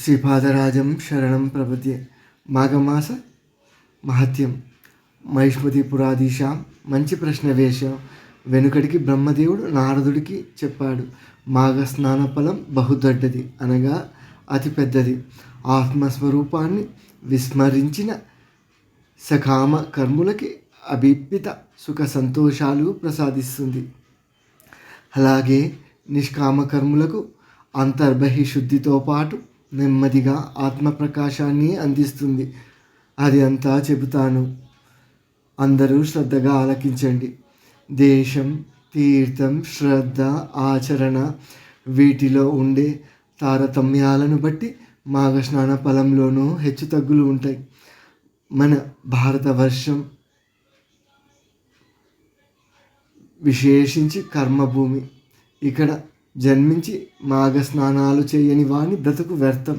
శ్రీపాదరాజం శరణం ప్రపద్యే. మాఘమాస మహత్యం. మహిష్మతి పురాధీశాం. మంచి ప్రశ్న వేశాం. వెనుకటికి బ్రహ్మదేవుడు నారదుడికి చెప్పాడు. మాఘ స్నాన ఫలం బహుదొడ్డది, అనగా అతి పెద్దది. ఆత్మస్వరూపాన్ని విస్మరించిన సకామ కర్ములకి అభిప్పిత సుఖ సంతోషాలు ప్రసాదిస్తుంది. అలాగే నిష్కామ కర్ములకు అంతర్బహిశుద్ధితో పాటు నెమ్మదిగా ఆత్మప్రకాశాన్ని అందిస్తుంది. అది అంతా చెబుతాను, అందరూ శ్రద్ధగా ఆలకించండి. దేశం, తీర్థం, శ్రద్ధ, ఆచరణ వీటిలో ఉండే తారతమ్యాలను బట్టి మాఘస్నాన ఫలంలోనూ హెచ్చుతగ్గులు ఉంటాయి. మన భారతవర్షం విశేషించి కర్మభూమి. ఇక్కడ జన్మించి మాఘస్నానాలు చేయని వాని బ్రతుకు వ్యర్థం.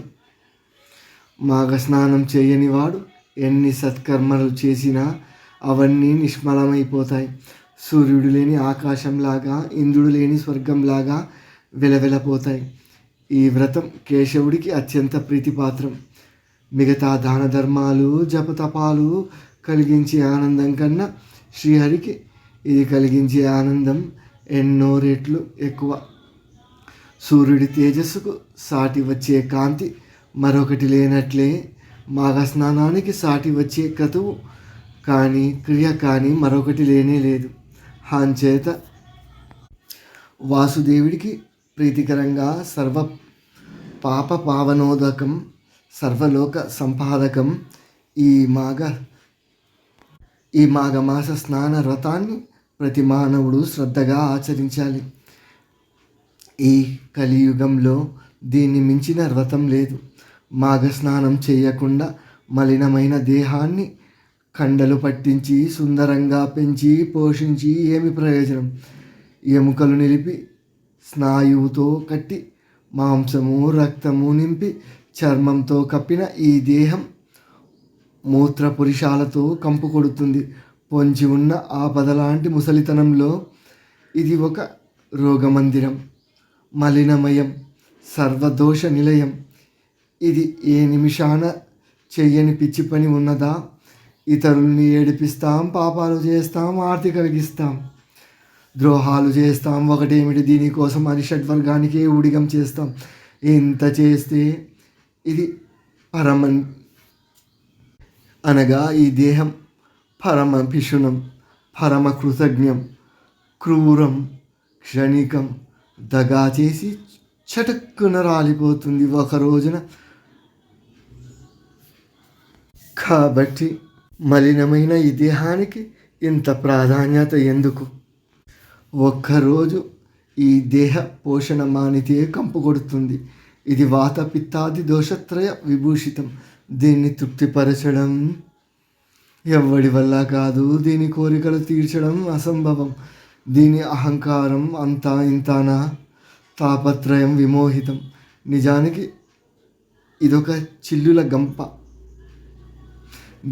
మాఘస్నానం చేయని వాడు ఎన్ని సత్కర్మలు చేసినా అవన్నీ నిష్మలమైపోతాయి. సూర్యుడు లేని ఆకాశంలాగా, ఇంద్రుడు లేని స్వర్గంలాగా వెలవెలపోతాయి. ఈ వ్రతం కేశవుడికి అత్యంత ప్రీతిపాత్రం. మిగతా దాన ధర్మాలు, జపతపాలు కలిగించే ఆనందం కన్నా శ్రీహరికి ఇది కలిగించే ఆనందం ఎన్నో రెట్లు ఎక్కువ. సూర్యుడి తేజస్సుకు సాటి వచ్చే కాంతి మరొకటి లేనట్లే మాఘస్నానానికి సాటి వచ్చే క్రతువు కానీ క్రియ కానీ మరొకటి లేనే లేదు. అంచేత వాసుదేవుడికి ప్రీతికరంగా సర్వ పాప పావనోదకం, సర్వలోక సంపాదకం ఈ మాఘమాస స్నాన వ్రతాన్ని ప్రతి మానవుడు శ్రద్ధగా ఆచరించాలి. ఈ కలియుగంలో దీన్ని మించిన వ్రతం లేదు. మాఘస్నానం చేయకుండా మలినమైన దేహాన్ని కండలు పట్టించి సుందరంగా పెంచి పోషించి ఏమి ప్రయోజనం? ఎముకలు నిలిపి స్నాయువుతో కట్టి మాంసము రక్తము నింపి చర్మంతో కప్పిన ఈ దేహం మూత్రపురుషాలతో కంపు కొడుతుంది. పొంచి ఉన్న ఆపదలాంటి ముసలితనంలో ఇది ఒక రోగమందిరం, మలినమయం, సర్వదోష నిలయం. ఇది ఏ నిమిషాన చెయ్యని పిచ్చి పని ఉన్నదా? ఇతరుల్ని ఏడిపిస్తాం, పాపాలు చేస్తాం, ఆర్తి కలిగిస్తాం, ద్రోహాలు చేస్తాం. ఒకటేమిటి, దీనికోసం అరిషడ్వర్గానికే ఊడిగం చేస్తాం. ఇంత చేస్తే ఇది అనగా ఈ దేహం పరమ భిషుణం, పరమ కృతజ్ఞం, క్రూరం, క్షణికం, దగా చేసి చటుక్కున రాలిపోతుంది ఒక రోజున. కాబట్టి మలినమైన ఈ దేహానికి ఇంత ప్రాధాన్యత ఎందుకు? ఒక్కరోజు ఈ దేహ పోషణ మానితే కంపు కొడుతుంది. ఇది వాత పిత్తాది దోషత్రయ విభూషితం. దీన్ని తృప్తిపరచడం ఎవ్వడి వల్ల కాదు. దీని కోరికలు తీర్చడం అసంభవం. దీని అహంకారం అంతా ఇంతానా, తాపత్రయం విమోహితం. నిజానికి ఇదొక చిల్లుల గంప.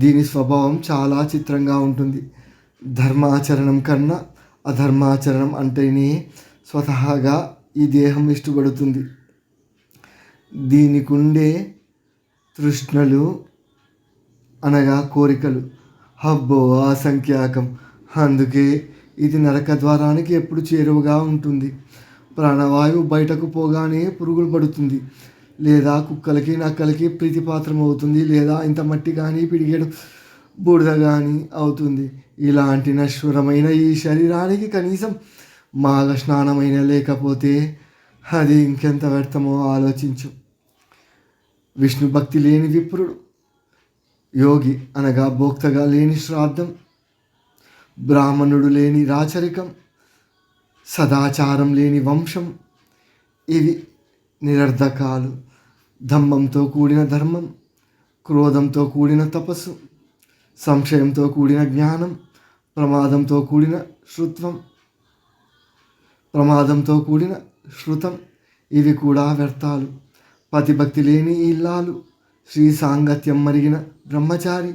దీని స్వభావం చాలా చిత్రంగా ఉంటుంది. ధర్మాచరణం కన్నా అధర్మాచరణం అంటేనే స్వతహాగా ఈ దేహం ఇష్టపడుతుంది. దీనికుండే తృష్ణలు అనగా కోరికలు అబ్బో అసంఖ్యాకం. అందుకే ఇది నరక ద్వారానికి ఎప్పుడు చేరువగా ఉంటుంది. ప్రాణవాయువు బయటకు పోగానే పురుగులు పడుతుంది, లేదా కుక్కలకి నక్కలకి ప్రీతిపాత్రం అవుతుంది, లేదా ఇంత మట్టి కానీ పిడిగేడు బూడిద కానీ అవుతుంది. ఇలాంటి నశ్వరమైన ఈ శరీరానికి కనీసం మాఘ స్నానమైన లేకపోతే అది ఇంకెంత వ్యర్థమో ఆలోచించు. విష్ణు భక్తి లేని విప్రుడు, యోగి అనగా భోక్తగా లేని శ్రాద్ధం, బ్రాహ్మణుడు లేని రాచరికం, సదాచారం లేని వంశం ఇవి నిరర్ధకాలు. దంభంతో కూడిన ధర్మం, క్రోధంతో కూడిన తపస్సు, సంశయంతో కూడిన జ్ఞానం, ప్రమాదంతో కూడిన శృతం ఇవి కూడా వ్యర్థాలు. పతిభక్తి లేని ఇల్లాలు, శ్రీ సాంగత్యం మరిగిన బ్రహ్మచారి,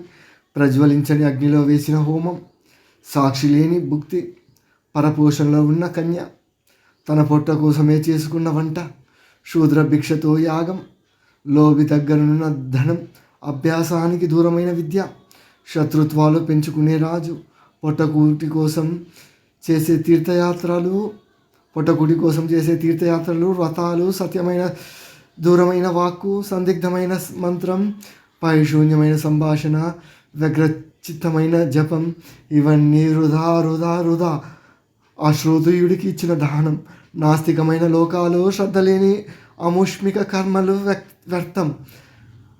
ప్రజ్వలించని అగ్నిలో వేసిన హోమం, సాక్షి లేని భుక్తి, పరపోషణలో ఉన్న కన్య, తన పొట్ట కోసమే చేసుకున్న వంట, శూద్ర భిక్షతో యాగం, లోబి దగ్గరనున్న ధనం, అభ్యాసానికి దూరమైన విద్య, శత్రుత్వాలు పెంచుకునే రాజు, పొట్టకూటి కోసం చేసే తీర్థయాత్రలు వ్రతాలు, సత్యమైన దూరమైన వాక్కు, సందిగ్ధమైన మంత్రం, పైశూన్యమైన సంభాషణ, వ్యగ్రచిత్తమైన జపం, ఇవన్నీ వృధా. అశ్రోతుయుడికి ఇచ్చిన దానం. నాస్తికమైన లోకాలు, శ్రద్ధ లేని అముష్మిక కర్మలు వ్యర్థం.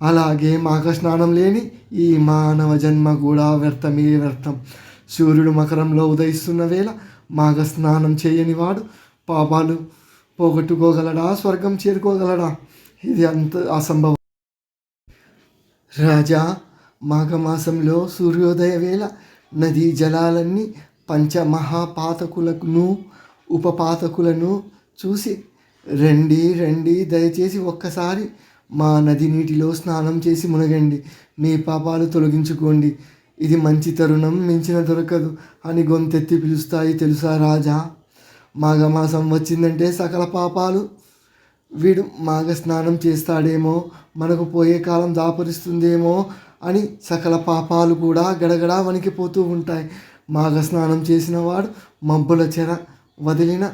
అలాగే మాఘస్నానం లేని ఈ మానవ జన్మ కూడా వ్యర్థం. సూర్యుడు మకరంలో ఉదయిస్తున్న వేళ మాఘస్నానం చేయని వాడు పాపాలు పోగొట్టుకోగలడా? స్వర్గం చేరుకోగలడా? ఇది అంత అసంభవం. రాజా, మాఘమాసంలో సూర్యోదయ వేళ నదీ జలాలన్నీ పంచమహాపాతకులను ఉపపాతకులను చూసి, రండి దయచేసి ఒక్కసారి మా నది నీటిలో స్నానం చేసి మునగండి, మీ పాపాలు తొలగించుకోండి, ఇది మంచి తరుణం, మించిన దొరకదు అని గొంతెత్తి పిలుస్తాయి తెలుసా రాజా. మాఘమాసం వచ్చిందంటే సకల పాపాలు. వీడు మాఘ స్నానం చేస్తాడేమో, మనకు పోయే కాలం దాపరిస్తుందేమో అని సకల పాపాలు కూడా గడగడా వణికిపోతూ ఉంటాయి. మాఘ స్నానం చేసిన వాడు మబ్బుల చెర వదిలిన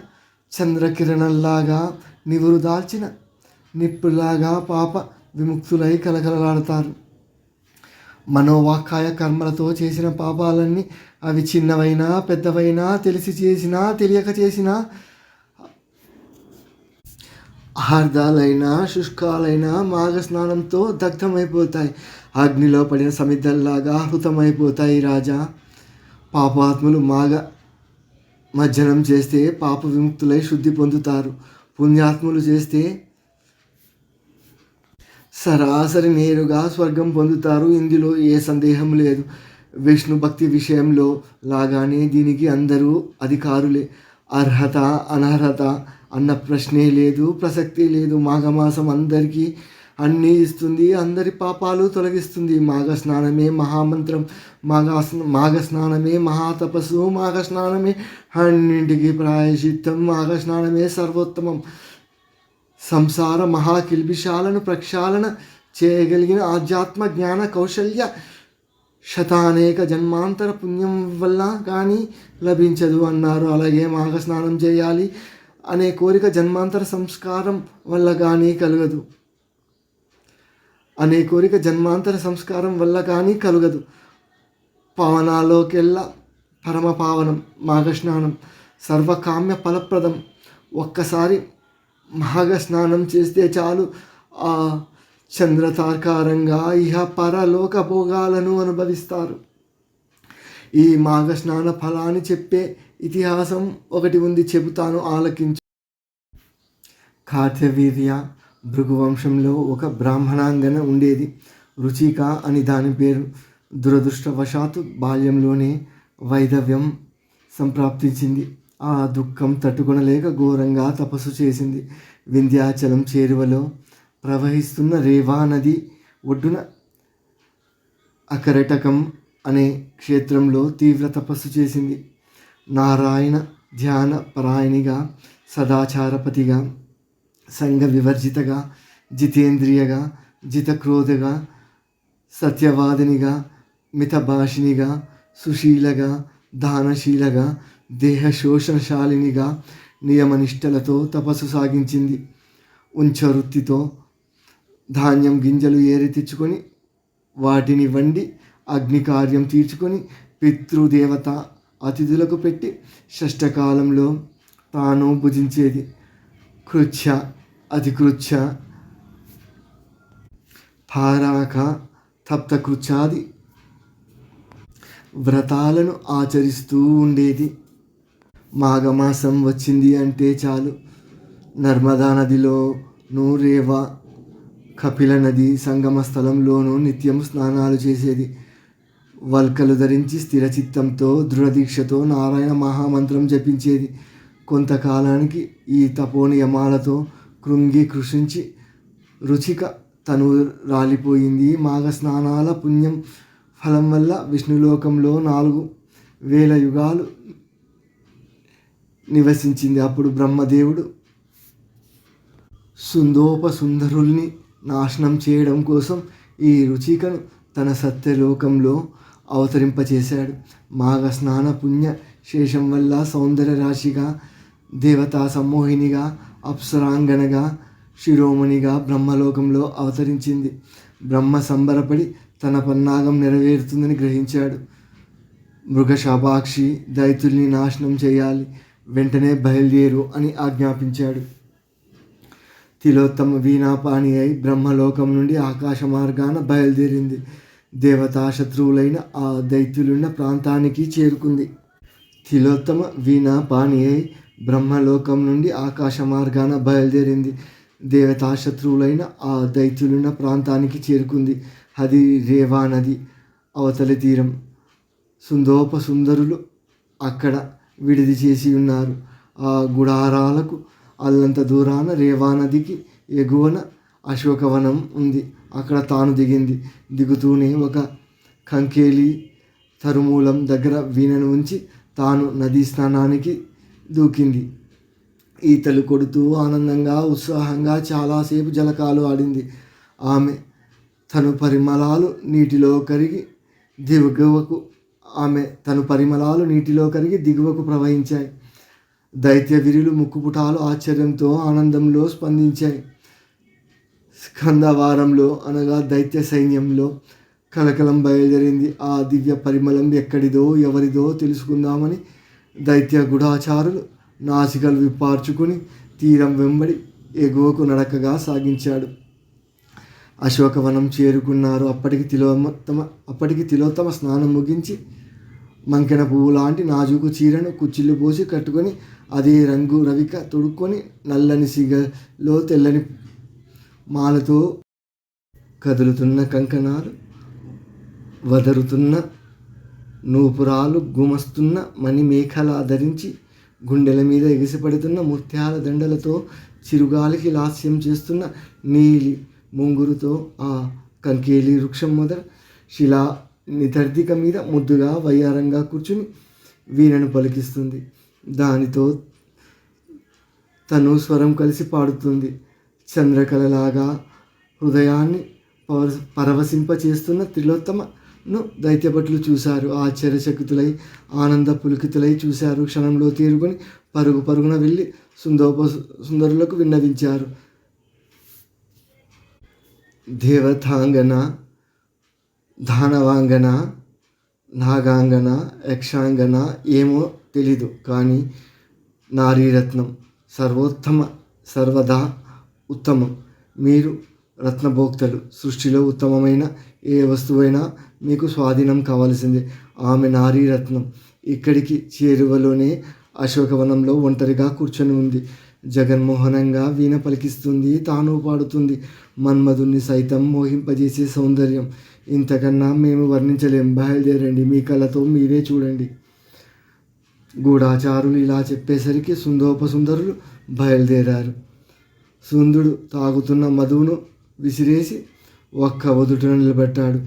చంద్రకిరణంలాగా, నివురు దాల్చిన నిప్పులాగా పాప విముక్తులై కలకలలాడతారు. మనోవాక్కాయ కర్మలతో చేసిన పాపాలన్నీ, అవి చిన్నవైనా పెద్దవైనా, తెలిసి చేసినా తెలియక చేసినా, ఆర్ధాలైనా శుష్కాలైనా మాఘస్నానంతో దగ్ధమైపోతాయి, అగ్నిలో పడిన సమిద్దల్లాగా హృతమైపోతాయి రాజా. పాపాత్ములు మాఘ మజ్జనం చేస్తే పాప విముక్తులై శుద్ధి పొందుతారు. పుణ్యాత్ములు చేస్తే సరాసరి నేరుగా స్వర్గం పొందుతారు. ఇందులో ఏ సందేహం లేదు. విష్ణు భక్తి విషయంలో లాగానే దీనికి అందరూ అధికారులే. అర్హత అనర్హత అన్న ప్రశ్నే లేదు, ప్రసక్తి లేదు. మాఘమాసం అందరికీ అన్నీ ఇస్తుంది, అందరి పాపాలు తొలగిస్తుంది. మాఘస్నానమే మహామంత్రం, మాఘస్నానమే మహాతపస్సు, మాఘస్నానమే అన్నింటికి ప్రాయశ్చిత్తం, మాఘస్నానమే సర్వోత్తమం. సంసార మహాకిల్బిషాలను ప్రక్షాళన చేయగలిగిన ఆధ్యాత్మ జ్ఞాన కౌశల్య శతానేక జన్మాంతర పుణ్యం వల్ల కానీ లభించదు అన్నారు. అలాగే మాఘస్నానం చేయాలి అనే కోరిక జన్మాంతర సంస్కారం వల్ల కానీ కలుగదు. పవనాల్లోకెల్లా పరమ పావనం మాఘస్నానం, సర్వకామ్య ఫలప్రదం. ఒక్కసారి మాఘస్నానం చేస్తే చాలు, ఆ చంద్రతార్కారంగా ఇహ పరలోక భోగాలను అనుభవిస్తారు. ఈ మాఘస్నాన ఫలాన్ని చెప్పే ఇతిహాసం ఒకటి ఉంది, చెబుతాను, ఆలకించు. కార్తవీర్య భృగువంశంలో ఒక బ్రాహ్మణాంగన ఉండేది. రుచిక అని దాని పేరు. దురదృష్టవశాత్తు బాల్యంలోనే వైధవ్యం సంప్రాప్తించింది. ఆ దుఃఖం తట్టుకొనలేక ఘోరంగా తపస్సు చేసింది. వింధ్యాచలం చేరువలో ప్రవహిస్తున్న రేవా నది ఒడ్డున అకరటకం అనే క్షేత్రంలో తీవ్ర తపస్సు చేసింది. నారాయణ ధ్యాన పరాయణిగా, సదాచారపతిగా, సంఘ వివర్జితగా, జితేంద్రియగా, జితక్రోధగా, సత్యవాదినిగా, మితభాషినిగా, సుశీలగా, దానశీలగా, దేహశోషణశాలినిగా నియమనిష్టలతో తపస్సు సాగించింది. ఉంచవృత్తితో ధాన్యం గింజలు ఏరి తెచ్చుకొని వాటిని వండి అగ్నికార్యం తీర్చుకొని పితృదేవత అతిథులకు పెట్టి షష్టకాలంలో తాను భుజించేది. కృచ్ఛ, అతికృచ్ఛ, పారాక, తప్తకృచ్ఛాది వ్రతాలను ఆచరిస్తూ ఉండేది. మాఘమాసం వచ్చింది అంటే చాలు, నర్మదా నదిలోనూ, రేవా, కపిల నది సంగమ స్థలంలోనూ నిత్యం స్నానాలు చేసేది. వల్కలు ధరించి స్థిరచిత్తంతో దృఢదీక్షతో నారాయణ మహామంత్రం జపించేది. కొంతకాలానికి ఈ తపోనియమాలతో కృంగి కృషించి రుచిక తను రాలిపోయింది. మాఘ స్నానాల పుణ్యం ఫలం వల్ల విష్ణులోకంలో 4000 యుగాలు నివసించింది. అప్పుడు బ్రహ్మదేవుడు సుందోపసుందరుల్ని నాశనం చేయడం కోసం ఈ రుచికను తన సత్యలోకంలో అవతరింపచేశాడు. మాఘ స్నాన పుణ్య శేషం వల్ల సౌందర్య రాశిగా, దేవతా సమ్మోహినిగా, అప్సరాంగనగా, శిరోమణిగా బ్రహ్మలోకంలో అవతరించింది. బ్రహ్మ సంబరపడి తన పన్నాగం నెరవేరుతుందని గ్రహించాడు. మృగశాపాక్షి దైత్యుల్ని నాశనం చేయాలి, వెంటనే బయలుదేరు అని ఆజ్ఞాపించాడు. తిలోత్తమ వీణాపాణి అయి బ్రహ్మలోకం నుండి ఆకాశ మార్గాన బయలుదేరింది. దేవతా శత్రువులైన ఆ దైత్యులున్న ప్రాంతానికి చేరుకుంది. తిలోత్తమ వీణాపాణి అయి బ్రహ్మలోకం నుండి ఆకాశ మార్గాన బయలుదేరింది. దేవతా శత్రువులైన ఆ దైత్యులున్న ప్రాంతానికి చేరుకుంది. అది రేవా నది అవతలి తీరం. సుందరులు అక్కడ విడిది చేసి ఉన్నారు. ఆ గుడారాలకు అల్లంత దూరాన రేవా నదికి ఎగువన అశోకవనం ఉంది. అక్కడ తాను దిగింది. దిగుతూనే ఒక కంకేలి తరుమూలం దగ్గర వీణను ఉంచి తాను నదీ స్నానానికి దూకింది. ఈతలు కొడుతూ ఆనందంగా ఉత్సాహంగా చాలాసేపు జలకాలు ఆడింది. ఆమె తను పరిమళాలు నీటిలో కరిగి దిగువకు ప్రవహించాయి. దైత్య వీరులు ముక్కుపుటాలు ఆశ్చర్యంతో ఆనందంలో స్పందించాయి. స్కందవారంలో అనగా దైత్య సైన్యంలో కలకలం బయలుదేరింది. ఆ దివ్య పరిమళం ఎక్కడిదో ఎవరిదో తెలుసుకుందామని దైత్య గుడాచారులు నాసికలు విప్పార్చుకుని తీరం వెంబడి ఎగువకు నడకగా సాగించాడు. అశోకవనం చేరుకున్నారు. అప్పటికి తిలోత్తమ స్నానం ముగించి మంకెన పువ్వు లాంటి నాజుకు చీరను కుచ్చిళ్ళు పోసి కట్టుకొని అదే రంగు రవిక తొడుక్కొని నల్లని సిగలో తెల్లని మాలతో కదులుతున్న కంకణాలు, వదరుతున్న నూపురాలు, గుమస్తున్న మణిమేఖల ధరించి గుండెల మీద ఎగిసిపడుతున్న ముత్యాల దండలతో చిరుగాలికి లాస్యం చేస్తున్న నీలి ముంగురుతో ఆ కంకేలి వృక్షం మొదల శిలా నితర్దిక మీద ముద్దుగా వయ్యారంగా కూర్చుని వీణను పలికిస్తుంది. దానితో తను స్వరం కలిసి పాడుతుంది. చంద్రకళలాగా హృదయాన్ని పరవశింపచేస్తున్న తిలోత్తమను దైత్యభటులు చూశారు. ఆశ్చర్యచకితులై ఆనంద పులికితులై చూశారు. క్షణంలో తేరుకొని పరుగున వెళ్ళి సుందరులకు విన్నవించారు. దేవతాంగన, దానవాంగన, నాగాంగన, యక్షాంగన ఏమో తెలీదు, కానీ నారీరత్నం సర్వదా ఉత్తమం. మీరు రత్నభోక్తలు. సృష్టిలో ఉత్తమమైన ఏ వస్తువైనా మీకు స్వాధీనం కావాల్సిందే. ఆమె నారీరత్నం. ఇక్కడికి చేరువలోనే అశోకవనంలో ఒంటరిగా కూర్చొని ఉంది. జగన్మోహనంగా వీణ పలికిస్తుంది, తాను పాడుతుంది. మన్మధుణ్ణి సైతం మోహింపజేసే సౌందర్యం. ఇంతకన్నా మేము వర్ణించలేం. బయలుదేరండి, మీ కళ్ళతో మీరే చూడండి. గూఢాచారులు ఇలా చెప్పేసరికి సుందరులు బయలుదేరారు. సుందుడు తాగుతున్న మధువును విసిరేసి ఒక్క ఒదుటున నిలబెట్టాడు.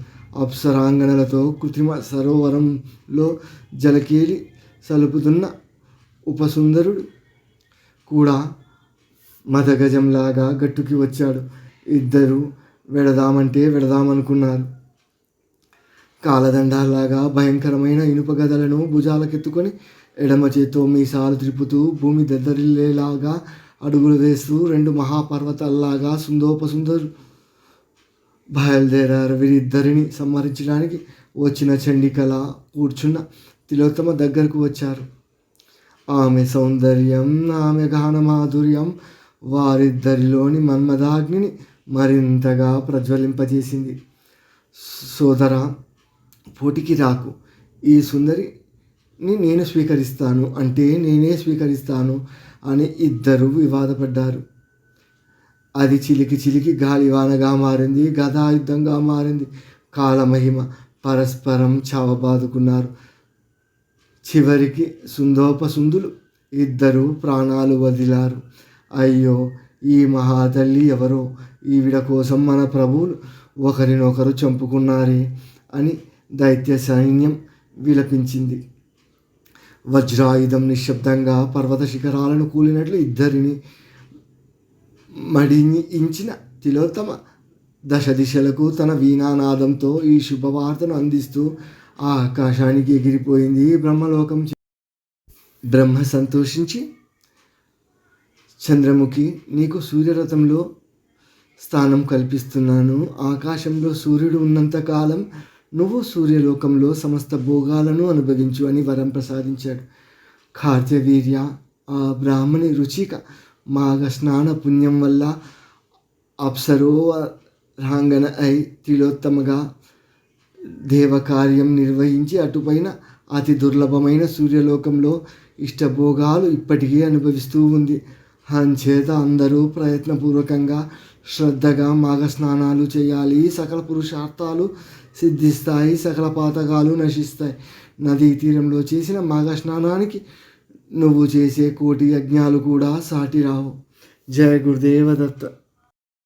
అప్సరాంగణలతో కృత్రిమ సరోవరంలో జలకేలి సలుపుతున్న ఉపసుందరుడు కూడా మదగజంలాగా గట్టుకి వచ్చాడు. ఇద్దరు వెడదామనుకున్నారు. కాలదండాలాగా భయంకరమైన ఇనుప గదలను భుజాలకెత్తుకొని ఎడమ చేత్తో మీసాలు త్రిపుతూ భూమి దద్దరిల్లేలాగా అడుగులు వేస్తూ రెండు మహాపర్వతాల్లాగా సుందరులు బయలుదేరారు. వీరిద్దరిని సంహరించడానికి వచ్చిన చండికల కూర్చున్న తిలోత్తమ దగ్గరకు వచ్చారు. ఆమె సౌందర్యం, ఆమె గాన మాధుర్యం వారిద్దరిలోని మన్మదాగ్నిని మరింతగా ప్రజ్వలింపజేసింది. సోదరా, పోటీకి రాకు. ఈ సుందరిని నేను స్వీకరిస్తాను అంటే నేనే స్వీకరిస్తాను అని ఇద్దరు వివాదపడ్డారు. అది చిలికి గాలివానగా మారింది. గదాయుద్ధంగా మారింది. కాలమహిమ పరస్పరం చావబాదుకున్నారు. చివరికి సుందోపసుందులు ఇద్దరు ప్రాణాలు వదిలారు. అయ్యో, ఈ మహాతల్లి ఎవరో, ఈవిడ కోసం మన ప్రభువులు ఒకరినొకరు చంపుకున్నారే అని దైత్య సైన్యం విలపించింది. వజ్రాయుధం నిశ్శబ్దంగా పర్వత శిఖరాలను కూలినట్లు ఇద్దరిని మడియించిన తిలోత్తమ దశ దిశలకు తన వీణానాదంతో ఈ శుభవార్తను అందిస్తూ ఆ ఆకాశానికి ఎగిరిపోయింది బ్రహ్మలోకం. బ్రహ్మ సంతోషించి, చంద్రముఖి, నీకు సూర్యరథంలో స్థానం కల్పిస్తున్నాను. ఆకాశంలో సూర్యుడు ఉన్నంతకాలం నువ్వు సూర్యలోకంలో సమస్త భోగాలను అనుభవించు అని వరం ప్రసాదించాడు. కార్తవీర్య, ఆ బ్రాహ్మణి రుచిక మాఘ స్నాన పుణ్యం వల్ల అప్సరోరాంగన అయి త్రిలోత్తమగా దేవకార్యం నిర్వహించి అటుపైన అతి దుర్లభమైన సూర్యలోకంలో ఇష్టభోగాలు ఇప్పటికీ అనుభవిస్తూ ఉంది. అంచేత అందరూ ప్రయత్నపూర్వకంగా శ్రద్ధగా మాఘ స్నానాలు చేయాలి. సకల పురుషార్థాలు సిద్ధిస్తాయి, సకల పాతకాలు నశిస్తాయి. నదీ తీరంలో చేసిన మాఘ స్నానానికి నువ్వు చేసే కోటి యజ్ఞాలు కూడా సాటిరావు. జయ గురుదేవ దత్త.